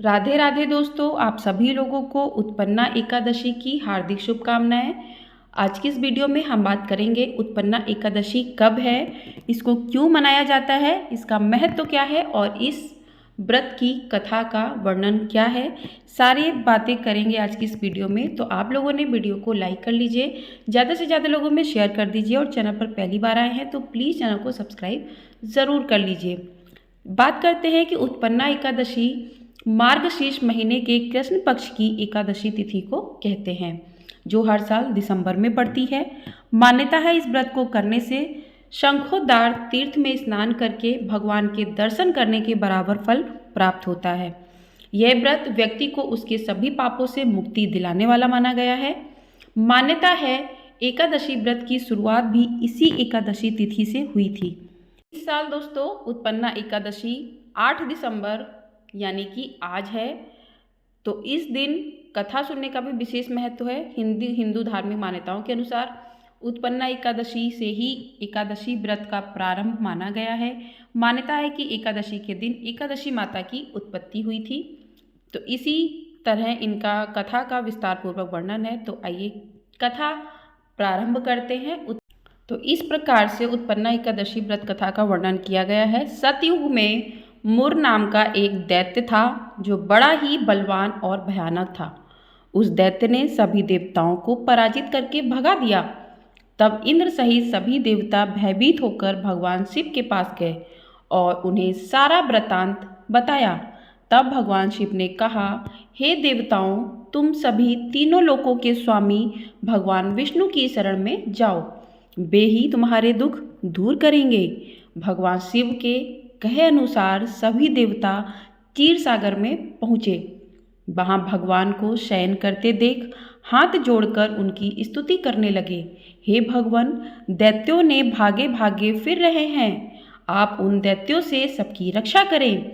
राधे राधे दोस्तों, आप सभी लोगों को उत्पन्ना एकादशी की हार्दिक शुभकामनाएं। आज की इस वीडियो में हम बात करेंगे उत्पन्ना एकादशी कब है, इसको क्यों मनाया जाता है, इसका महत्व क्या है और इस व्रत की कथा का वर्णन क्या है। सारी बातें करेंगे आज की इस वीडियो में। तो आप लोगों ने वीडियो को लाइक कर लीजिए, ज़्यादा से ज़्यादा लोगों में शेयर कर दीजिए और चैनल पर पहली बार आए हैं तो प्लीज़ चैनल को सब्सक्राइब ज़रूर कर लीजिए। बात करते हैं कि उत्पन्ना एकादशी मार्गशीर्ष महीने के कृष्ण पक्ष की एकादशी तिथि को कहते हैं, जो हर साल दिसंबर में पड़ती है। मान्यता है इस व्रत को करने से शंखोद्धार तीर्थ में स्नान करके भगवान के दर्शन करने के बराबर फल प्राप्त होता है। यह व्रत व्यक्ति को उसके सभी पापों से मुक्ति दिलाने वाला माना गया है। मान्यता है एकादशी व्रत की शुरुआत भी इसी एकादशी तिथि से हुई थी। इस साल दोस्तों उत्पन्ना एकादशी 8 दिसंबर यानी कि आज है। तो इस दिन कथा सुनने का भी विशेष महत्व है। हिंदू धार्मिक मान्यताओं के अनुसार उत्पन्ना एकादशी से ही एकादशी व्रत का प्रारंभ माना गया है। मान्यता है कि एकादशी के दिन एकादशी माता की उत्पत्ति हुई थी। तो इसी तरह इनका कथा का विस्तार पूर्वक वर्णन है। तो आइए कथा प्रारंभ करते हैं। तो इस प्रकार से उत्पन्ना एकादशी व्रत कथा का वर्णन किया गया है। सतयुग में मुर नाम का एक दैत्य था जो बड़ा ही बलवान और भयानक था। उस दैत्य ने सभी देवताओं को पराजित करके भगा दिया। तब इंद्र सहित सभी देवता भयभीत होकर भगवान शिव के पास गए और उन्हें सारा वृतांत बताया। तब भगवान शिव ने कहा, हे देवताओं, तुम सभी तीनों लोकों के स्वामी भगवान विष्णु की शरण में जाओ, वे ही तुम्हारे दुख दूर करेंगे। भगवान शिव के कहे अनुसार सभी देवता क्षीर सागर में पहुँचे। वहाँ भगवान को शयन करते देख हाथ जोड़कर उनकी स्तुति करने लगे। हे भगवान, दैत्यों ने भागे भागे फिर रहे हैं, आप उन दैत्यों से सबकी रक्षा करें।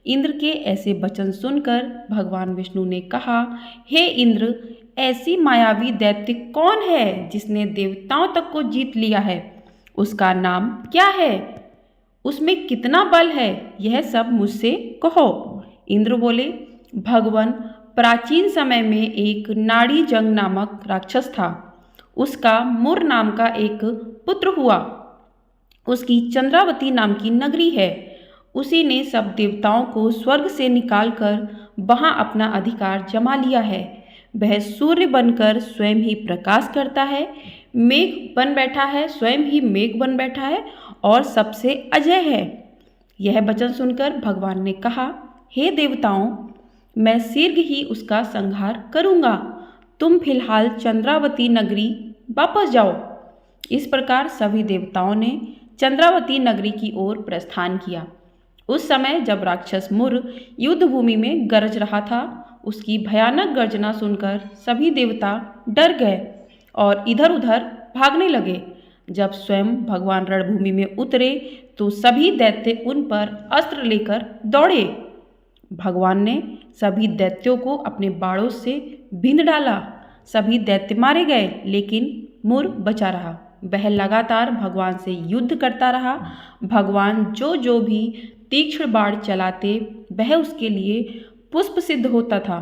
इंद्र के ऐसे वचन सुनकर भगवान विष्णु ने कहा, हे इंद्र, ऐसी मायावी दैत्य कौन है जिसने देवताओं तक को जीत लिया है? उसका नाम क्या है? उसमें कितना बल है? यह सब मुझसे कहो। इंद्र बोले, भगवान, प्राचीन समय में एक नाड़ी जंग नामक राक्षस था। उसका मुर नाम का एक पुत्र हुआ। उसकी चंद्रावती नाम की नगरी है। उसी ने सब देवताओं को स्वर्ग से निकालकर वहां अपना अधिकार जमा लिया है। वह सूर्य बनकर स्वयं ही प्रकाश करता है, मेघ बन बैठा है, स्वयं ही मेघ बन बैठा है और सबसे अजय है। यह वचन सुनकर भगवान ने कहा, हे देवताओं, मैं शीघ्र ही उसका संहार करूंगा। तुम फिलहाल चंद्रावती नगरी वापस जाओ। इस प्रकार सभी देवताओं ने चंद्रावती नगरी की ओर प्रस्थान किया। उस समय जब राक्षस मुर युद्ध भूमि में गरज रहा था, उसकी भयानक गर्जना सुनकर सभी देवता डर गए और इधर उधर भागने लगे। जब स्वयं भगवान रणभूमि में उतरे तो सभी दैत्य उन पर अस्त्र लेकर दौड़े। भगवान ने सभी दैत्यों को अपने बाणों से बींध डाला। सभी दैत्य मारे गए, लेकिन मुर बचा रहा। वह लगातार भगवान से युद्ध करता रहा। भगवान जो भी तीक्ष्ण बाण चलाते वह उसके लिए पुष्प सिद्ध होता था।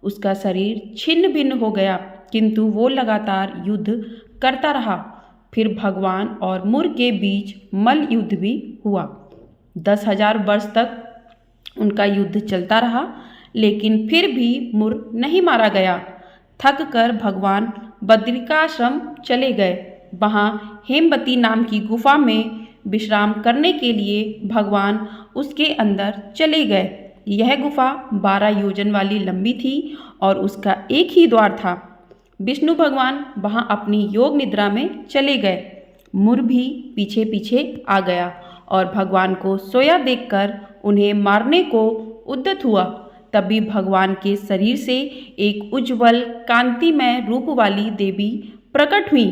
उसका शरीर छिन्न भिन्न हो गया, किंतु वो लगातार युद्ध करता रहा। फिर भगवान और मुर के बीच मल्ल युद्ध भी हुआ। 10,000 वर्ष तक उनका युद्ध चलता रहा, लेकिन फिर भी मुर नहीं मारा गया। थक कर भगवान बद्रिकाश्रम चले गए। वहाँ हेमवती नाम की गुफा में विश्राम करने के लिए भगवान उसके अंदर चले गए। यह गुफा 12 योजन वाली लंबी थी और उसका एक ही द्वार था। विष्णु भगवान वहाँ अपनी योग निद्रा में चले गए। मुर भी पीछे पीछे आ गया और भगवान को सोया देखकर उन्हें मारने को उद्यत हुआ। तभी भगवान के शरीर से एक उज्ज्वल कांतिमय रूप वाली देवी प्रकट हुई।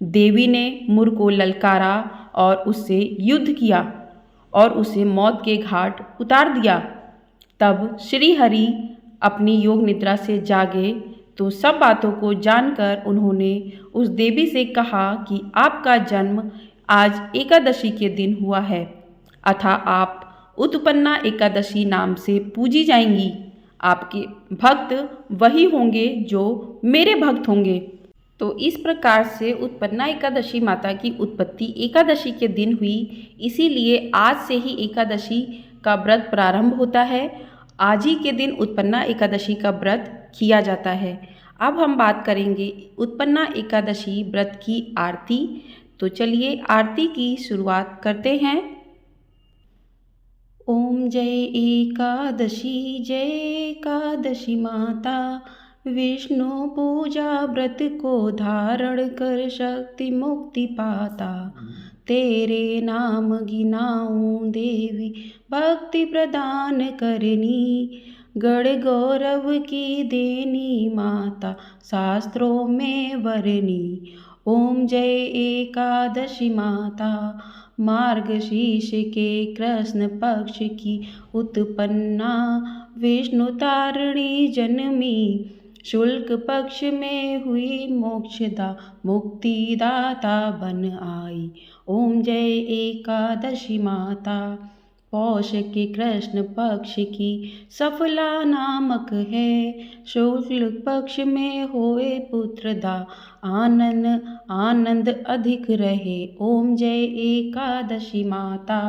देवी ने मुर को ललकारा और उससे युद्ध किया और उसे मौत के घाट उतार दिया। तब श्री हरि अपनी योग निद्रा से जागे तो सब बातों को जानकर उन्होंने उस देवी से कहा कि आपका जन्म आज एकादशी के दिन हुआ है, अतः आप उत्पन्ना एकादशी नाम से पूजी जाएंगी। आपके भक्त वही होंगे जो मेरे भक्त होंगे। तो इस प्रकार से उत्पन्ना एकादशी माता की उत्पत्ति एकादशी के दिन हुई, इसीलिए आज से ही एकादशी का व्रत प्रारंभ होता है। आज ही के दिन उत्पन्ना एकादशी का व्रत किया जाता है। अब हम बात करेंगे उत्पन्ना एकादशी व्रत की आरती। तो चलिए आरती की शुरुआत करते हैं। ओम जय एकादशी माता, विष्णु पूजा व्रत को धारण कर शक्ति मुक्ति पाता। तेरे नाम गिनाऊं देवी, भक्ति प्रदान करनी। गढ़ गौरव की देनी माता, शास्त्रों में वरनी। ओम जय एकादशी माता, मार्गशीर्ष के कृष्ण पक्ष की उत्पन्ना, विष्णु तारिणी जन्मी। शुक्ल पक्ष में हुई मोक्षदा, मुक्तिदाता बन आई। ओम जय एकादशी माता, पौष के कृष्ण पक्ष की सफला नामक है। शुक्ल पक्ष में होए पुत्रदा, आनंद अधिक रहे। ओम जय एकादशी माता,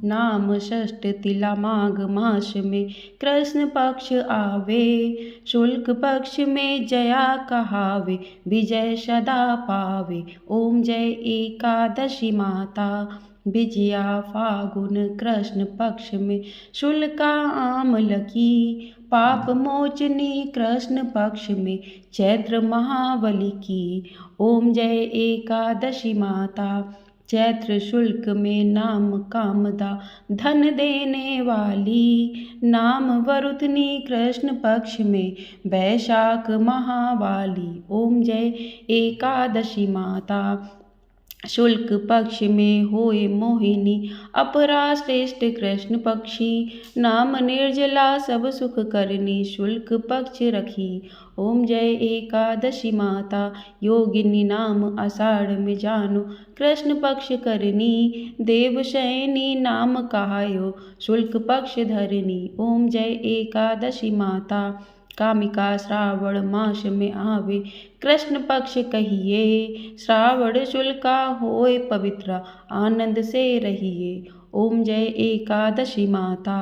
नाम षष्ठ तिला माघ मास में कृष्ण पक्ष आवे। शुक्ल पक्ष में जया कहावे, विजय सदा पावे। ओम जय एकादशी माता, विजया फागुन कृष्ण पक्ष में शुल्का आमल की। पाप मोचनी कृष्ण पक्ष में चैत्र महाबली की। ओम जय एकादशी माता, चैत्र शुल्क में नाम कामदा, धन देने वाली। नाम वरुथनी कृष्ण पक्ष में वैशाख महावाली। ओम जय एकादशी माता, शुल्क पक्ष में होए मोहिनी, अपरा श्रेष्ठ कृष्ण पक्षी। नाम निर्जला सब सुख करनी, शुल्क पक्ष रखी। ओम जय एकादशी माता, योगिनी नाम आषाढ़ में जानो, कृष्ण पक्ष करनी। देवशयनी नाम कहायो, शुल्क पक्ष धरनी। ओम जय एकादशी माता, कामिका श्रावण मास में आवे, कृष्ण पक्ष कहिए। श्रावण शुल्का होए पवित्र, आनंद से रहिए। ओम जय एकादशी माता,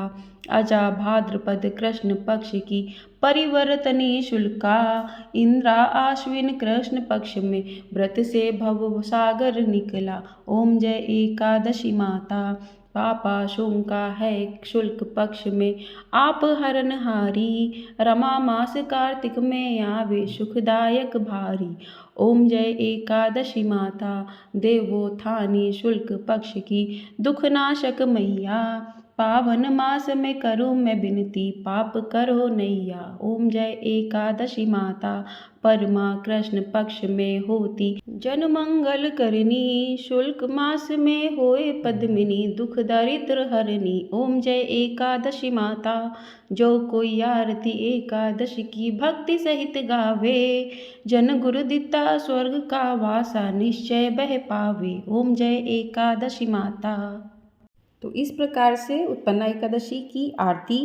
अजा भाद्रपद कृष्ण पक्ष की परिवर्तनी शुल्का। इंद्रा आश्विन कृष्ण पक्ष में व्रत से भव सागर निकला। ओम जय एकादशी माता, पापा शोंका है शुल्क पक्ष में आप हरनहारी। रमा मास कार्तिक में आवे, सुखदायक भारी। ओम जय एकादशी माता, देवोत्थानी शुल्क पक्ष की दुखनाशक मैया। पावन मास में करूँ मैं विनती, पाप करो नैया। ओम जय एकादशी माता, परमा कृष्ण पक्ष में होती जन मंगल करनी। शुल्क मास में होए पद्मिनी, दुख दरिद्र हरनी। ओम जय एकादशी माता, जो कोई आरती एकादशी की भक्ति सहित गावे, जन गुरुदिता स्वर्ग का वासा निश्चय बह पावे। ओम जय एकादशी माता। तो इस प्रकार से उत्पन्ना एकादशी की आरती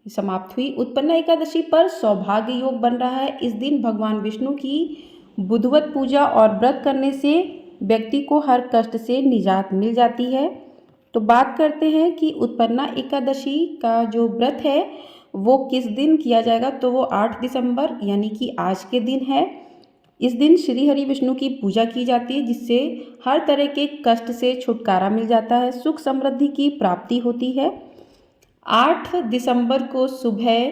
समाप्त हुई। उत्पन्ना एकादशी पर सौभाग्य योग बन रहा है। इस दिन भगवान विष्णु की बुधवत पूजा और व्रत करने से व्यक्ति को हर कष्ट से निजात मिल जाती है। तो बात करते हैं कि उत्पन्ना एकादशी का जो व्रत है वो किस दिन किया जाएगा। तो वो 8 दिसंबर यानी कि आज के दिन है। इस दिन श्री हरि विष्णु की पूजा की जाती है, जिससे हर तरह के कष्ट से छुटकारा मिल जाता है, सुख समृद्धि की प्राप्ति होती है। 8 दिसंबर को सुबह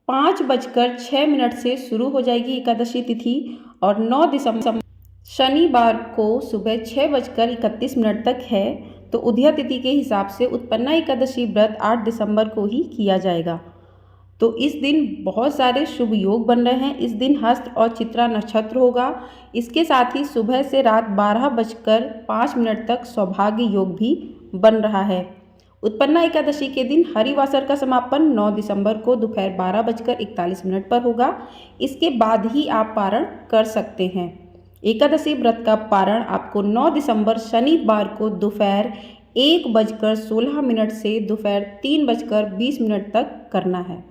5:06 से शुरू हो जाएगी एकादशी तिथि और 9 दिसंबर शनिवार को सुबह 6:31 तक है। तो उदया तिथि के हिसाब से उत्पन्ना एकादशी व्रत 8 दिसंबर को ही किया जाएगा। तो इस दिन बहुत सारे शुभ योग बन रहे हैं। इस दिन हस्त और चित्रा नक्षत्र होगा। इसके साथ ही सुबह से रात 12:05 तक सौभाग्य योग भी बन रहा है। उत्पन्ना एकादशी के दिन हरिवासर का समापन 9 दिसंबर को दोपहर 12:41 पर होगा। इसके बाद ही आप पारण कर सकते हैं। एकादशी व्रत का पारण आपको 9 दिसंबर शनिवार को दोपहर 1:16 से दोपहर 3:20 तक करना है।